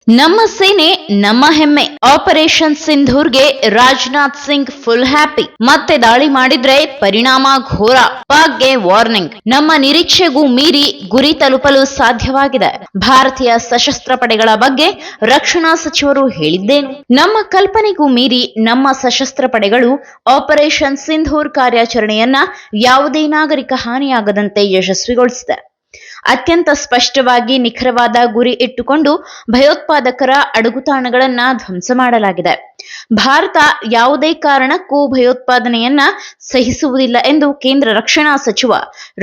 ನಮ್ಮ ಸೇನೆ ನಮ್ಮ ಹೆಮ್ಮೆ. ಆಪರೇಷನ್ ಸಿಂಧೂರ್ಗೆ ರಾಜನಾಥ್ ಸಿಂಗ್ ಫುಲ್ ಹ್ಯಾಪಿ. ಮತ್ತೆ ದಾಳಿ ಮಾಡಿದ್ರೆ ಪರಿಣಾಮ ಘೋರ. ಪಾಕ್ಗೆ ವಾರ್ನಿಂಗ್. ನಮ್ಮ ನಿರೀಕ್ಷೆಗೂ ಮೀರಿ ಗುರಿ ತಲುಪಲು ಸಾಧ್ಯವಾಗಿದೆ. ಭಾರತೀಯ ಸಶಸ್ತ್ರ ಪಡೆಗಳ ಬಗ್ಗೆ ರಕ್ಷಣಾ ಸಚಿವರು ಹೇಳಿದ್ದೇನು? ನಮ್ಮ ಕಲ್ಪನೆಗೂ ಮೀರಿ ನಮ್ಮ ಸಶಸ್ತ್ರ ಪಡೆಗಳು ಆಪರೇಷನ್ ಸಿಂಧೂರ್ ಕಾರ್ಯಾಚರಣೆಯನ್ನ ಯಾವುದೇ ನಾಗರಿಕ ಹಾನಿಯಾಗದಂತೆ ಯಶಸ್ವಿಗೊಳಿಸಿದೆ. ಅತ್ಯಂತ ಸ್ಪಷ್ಟವಾಗಿ ನಿಖರವಾದ ಗುರಿ ಇಟ್ಟುಕೊಂಡು ಭಯೋತ್ಪಾದಕರ ಅಡಗುತಾಣಗಳನ್ನ ಧ್ವಂಸ ಮಾಡಲಾಗಿದೆ. ಭಾರತ ಯಾವುದೇ ಕಾರಣಕ್ಕೂ ಭಯೋತ್ಪಾದನೆಯನ್ನ ಸಹಿಸುವುದಿಲ್ಲ ಎಂದು ಕೇಂದ್ರ ರಕ್ಷಣಾ ಸಚಿವ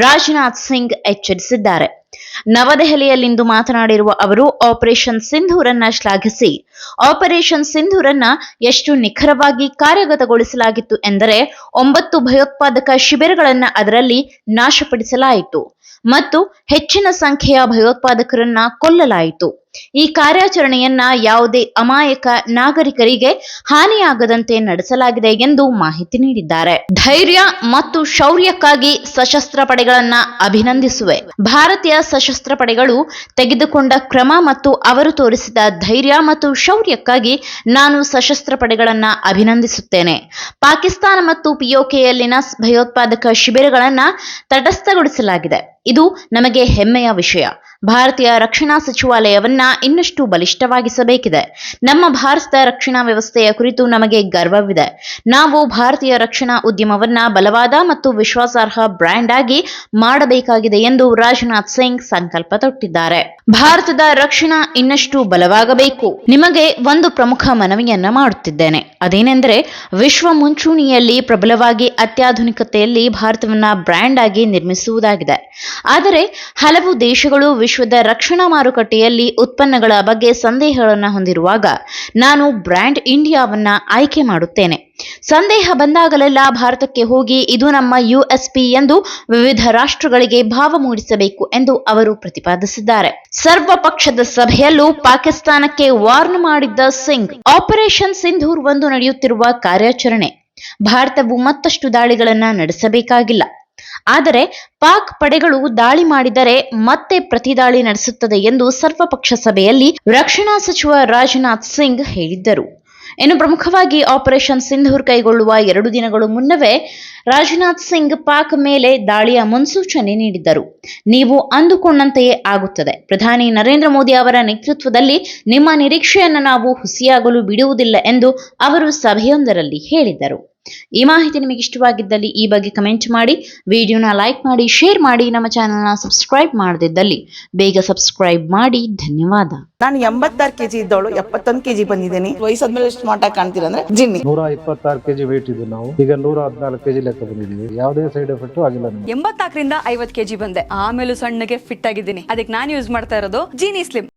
ರಾಜನಾಥ್ ಸಿಂಗ್ ಎಚ್ಚರಿಸಿದ್ದಾರೆ. ನವದೆಹಲಿಯಲ್ಲಿಂದು ಮಾತನಾಡಿರುವ ಅವರು ಆಪರೇಷನ್ ಸಿಂಧೂರನ್ನ ಶ್ಲಾಘಿಸಿ, ಆಪರೇಷನ್ ಸಿಂಧೂರನ್ನ ಎಷ್ಟು ನಿಖರವಾಗಿ ಕಾರ್ಯಗತಗೊಳಿಸಲಾಗಿತ್ತು ಎಂದರೆ 9 ಭಯೋತ್ಪಾದಕ ಶಿಬಿರಗಳನ್ನ ಅದರಲ್ಲಿ ನಾಶಪಡಿಸಲಾಯಿತು ಮತ್ತು ಹೆಚ್ಚಿನ ಸಂಖ್ಯೆಯ ಭಯೋತ್ಪಾದಕರನ್ನ ಕೊಲ್ಲಲಾಯಿತು. ಈ ಕಾರ್ಯಾಚರಣೆಯನ್ನ ಯಾವುದೇ ಅಮಾಯಕ ನಾಗರಿಕರಿಗೆ ಹಾನಿಯಾಗದಂತೆ ನಡೆಸಲಾಗಿದೆ ಎಂದು ಮಾಹಿತಿ ನೀಡಿದ್ದಾರೆ. ಧೈರ್ಯ ಮತ್ತು ಶೌರ್ಯಕ್ಕಾಗಿ ಸಶಸ್ತ್ರ ಪಡೆಗಳನ್ನ ಅಭಿನಂದಿಸುವೆ. ಭಾರತೀಯ ಸಶಸ್ತ್ರ ಪಡೆಗಳು ತೆಗೆದುಕೊಂಡ ಕ್ರಮ ಮತ್ತು ಅವರು ತೋರಿಸಿದ ಧೈರ್ಯ ಮತ್ತು ಶೌರ್ಯಕ್ಕಾಗಿ ನಾನು ಸಶಸ್ತ್ರ ಪಡೆಗಳನ್ನ ಅಭಿನಂದಿಸುತ್ತೇನೆ. ಪಾಕಿಸ್ತಾನ ಮತ್ತು ಪಿಒಕೆಯಲ್ಲಿನ ಭಯೋತ್ಪಾದಕ ಶಿಬಿರಗಳನ್ನ ತಟಸ್ಥಗೊಳಿಸಲಾಗಿದೆ. ಇದು ನಮಗೆ ಹೆಮ್ಮೆಯ ವಿಷಯ. ಭಾರತೀಯ ರಕ್ಷಣಾ ಸಚಿವಾಲಯವನ್ನ ಇನ್ನಷ್ಟು ಬಲಿಷ್ಠವಾಗಿಸಬೇಕಿದೆ. ನಮ್ಮ ಭಾರತದ ರಕ್ಷಣಾ ವ್ಯವಸ್ಥೆಯ ಕುರಿತು ನಮಗೆ ಗರ್ವವಿದೆ. ನಾವು ಭಾರತೀಯ ರಕ್ಷಣಾ ಉದ್ಯಮವನ್ನ ಬಲವಾದ ಮತ್ತು ವಿಶ್ವಾಸಾರ್ಹ ಬ್ರ್ಯಾಂಡ್ ಆಗಿ ಮಾಡಬೇಕಾಗಿದೆ ಎಂದು ರಾಜನಾಥ್ ಸಿಂಗ್ ಸಂಕಲ್ಪ ತೊಟ್ಟಿದ್ದಾರೆ. ಭಾರತದ ರಕ್ಷಣಾ ಇನ್ನಷ್ಟು ಬಲವಾಗಬೇಕು. ನಿಮಗೆ ಒಂದು ಪ್ರಮುಖ ಮನವಿಯನ್ನ ಮಾಡುತ್ತಿದ್ದೇನೆ. ಅದೇನೆಂದರೆ, ವಿಶ್ವ ಮುಂಚೂಣಿಯಲ್ಲಿ ಪ್ರಬಲವಾಗಿ ಅತ್ಯಾಧುನಿಕತೆಯಲ್ಲಿ ಭಾರತವನ್ನ ಬ್ರ್ಯಾಂಡ್ ಆಗಿ ನಿರ್ಮಿಸುವುದಾಗಿದೆ. ಆದರೆ ಹಲವು ದೇಶಗಳು ವಿಶ್ವದ ರಕ್ಷಣಾ ಮಾರುಕಟ್ಟೆಯಲ್ಲಿ ಉತ್ಪನ್ನಗಳ ಬಗ್ಗೆ ಸಂದೇಹಗಳನ್ನು ಹೊಂದಿರುವಾಗ ನಾನು ಬ್ರ್ಯಾಂಡ್ ಇಂಡಿಯಾವನ್ನ ಆಯ್ಕೆ ಮಾಡುತ್ತೇನೆ. ಸಂದೇಹ ಬಂದಾಗಲೆಲ್ಲ ಭಾರತಕ್ಕೆ ಹೋಗಿ ಇದು ನಮ್ಮ USP ಎಂದು ವಿವಿಧ ರಾಷ್ಟ್ರಗಳಿಗೆ ಭಾವ ಮೂಡಿಸಬೇಕು ಎಂದು ಅವರು ಪ್ರತಿಪಾದಿಸಿದ್ದಾರೆ. ಸರ್ವಪಕ್ಷದ ಸಭೆಯಲ್ಲೂ ಪಾಕಿಸ್ತಾನಕ್ಕೆ ವಾರ್ನ್ ಮಾಡಿದ್ದ ಸಿಂಗ್, ಆಪರೇಷನ್ ಸಿಂಧೂರ್ ಒಂದು ನಡೆಯುತ್ತಿರುವ ಕಾರ್ಯಾಚರಣೆ. ಭಾರತವು ಮತ್ತಷ್ಟು ದಾಳಿಗಳನ್ನ ನಡೆಸಬೇಕಾಗಿಲ್ಲ. ಆದರೆ ಪಾಕ್ ಪಡೆಗಳು ದಾಳಿ ಮಾಡಿದರೆ ಮತ್ತೆ ಪ್ರತಿದಾಳಿ ನಡೆಸುತ್ತದೆ ಎಂದು ಸರ್ವಪಕ್ಷ ಸಭೆಯಲ್ಲಿ ರಕ್ಷಣಾ ಸಚಿವ ರಾಜನಾಥ್ ಸಿಂಗ್ ಹೇಳಿದ್ದರು. ಇನ್ನು ಪ್ರಮುಖವಾಗಿ ಆಪರೇಷನ್ ಸಿಂಧೂರ್ ಕೈಗೊಳ್ಳುವ 2 ದಿನಗಳು ಮುನ್ನವೇ ರಾಜನಾಥ್ ಸಿಂಗ್ ಪಾಕ್ ಮೇಲೆ ದಾಳಿಯ ಮುನ್ಸೂಚನೆ ನೀಡಿದ್ದರು. ನೀವು ಅಂದುಕೊಂಡಂತೆಯೇ ಆಗುತ್ತದೆ. ಪ್ರಧಾನಿ ನರೇಂದ್ರ ಮೋದಿ ಅವರ ನೇತೃತ್ವದಲ್ಲಿ ನಿಮ್ಮ ನಿರೀಕ್ಷೆಯನ್ನು ನಾವು ಹುಸಿಯಾಗಲು ಬಿಡುವುದಿಲ್ಲ ಎಂದು ಅವರು ಸಭೆಯೊಂದರಲ್ಲಿ ಹೇಳಿದ್ದರು. ಈ ಮಾಹಿತಿ ನಿಮಗೆ ಇಷ್ಟವಾಗಿದ್ದಲ್ಲಿ ಈ ಬಗ್ಗೆ ಕಮೆಂಟ್ ಮಾಡಿ, ವಿಡಿಯೋನ ಲೈಕ್ ಮಾಡಿ, ಶೇರ್ ಮಾಡಿ. ನಮ್ಮ ಚಾನೆಲ್ನ ಸಬ್ಸ್ಕ್ರೈಬ್ ಮಾಡದಿದ್ದಲ್ಲಿ ಬೇಗ ಸಬ್ಸ್ಕ್ರೈಬ್ ಮಾಡಿ. ಧನ್ಯವಾದ. ನಾನು 86 kg ಇದ್ದವಳು 71 kg ಬಂದಿದ್ದೀನಿ. ವಯಸ್ಸಾದ್ಮೇಲೆ ಸ್ಮಾರ್ಟ್ ಆಗಿ ಕಾಣ್ತೀರಾ ಅಂದ್ರೆ ಜಿನ್ನಿ. 126 kg ವೇಟ್ ಇದ್ದು ನಾವು ಈಗ 114 kg ಲೆಕ್ಕ ಬಂದಿದ್ದೀವಿ. ಯಾವುದೇ ಸೈಡ್ ಎಫೆಕ್ಟ್ ಆಗಿಲ್ಲ. 84 ರಿಂದ 50 kg ಬಂದೆ. ಆಮೇಲೆ ಸಣ್ಣಗೆ ಫಿಟ್ ಆಗಿದ್ದೀನಿ. ಅದಕ್ಕೆ ನಾನು ಯೂಸ್ ಮಾಡ್ತಾ ಇರೋದು ಜೀನಿ ಸ್ಲಿಮ್.